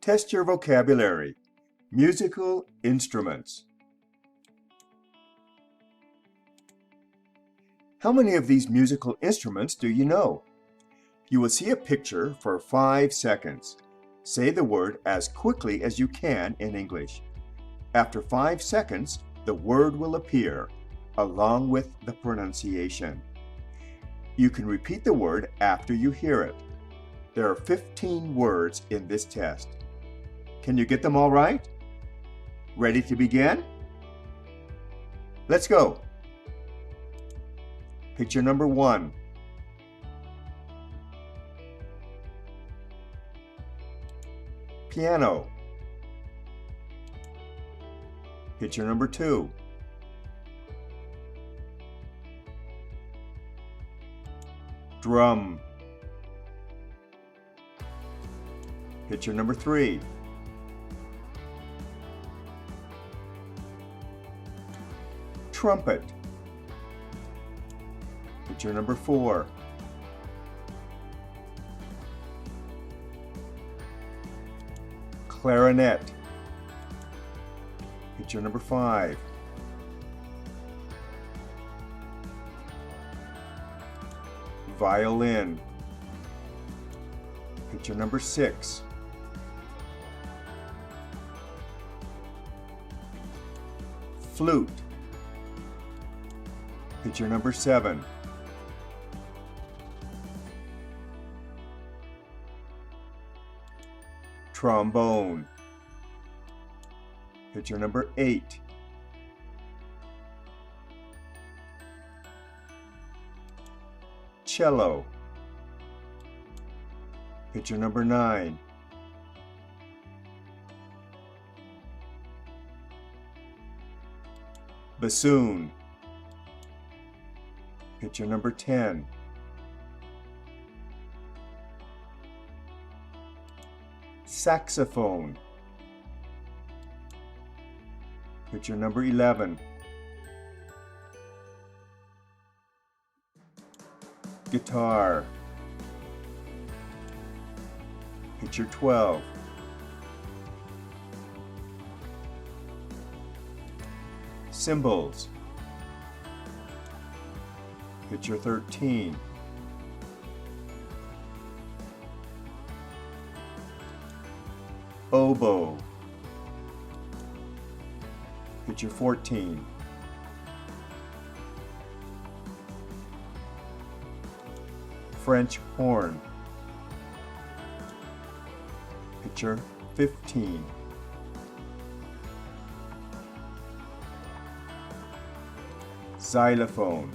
Test your vocabulary. Musical instruments. How many of these musical instruments do you know? You will see a picture for 5 seconds. Say the word as quickly as you can in English. After 5 seconds, the word will appear, along with the pronunciation. You can repeat the word after you hear it. There are 15 words in this test. Can you get them all right? Ready to begin? Let's go. Picture number 1. Piano. Picture number 2. Drum. Picture number 3. Trumpet. Picture number 4. Clarinet. Picture number 5. Violin. Picture number 6. Flute. Picture number 7. Trombone. Picture number 8. Cello. Picture number 9. Bassoon. Picture number 10. Saxophone. Picture number 11. Guitar. Picture 12. Cymbals. Picture 13. Oboe. Picture 14. French horn. Picture 15. Xylophone.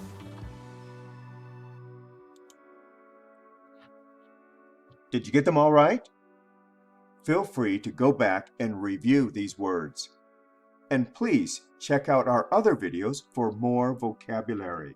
Did you get them all right? Feel free to go back and review these words. And please check out our other videos for more vocabulary.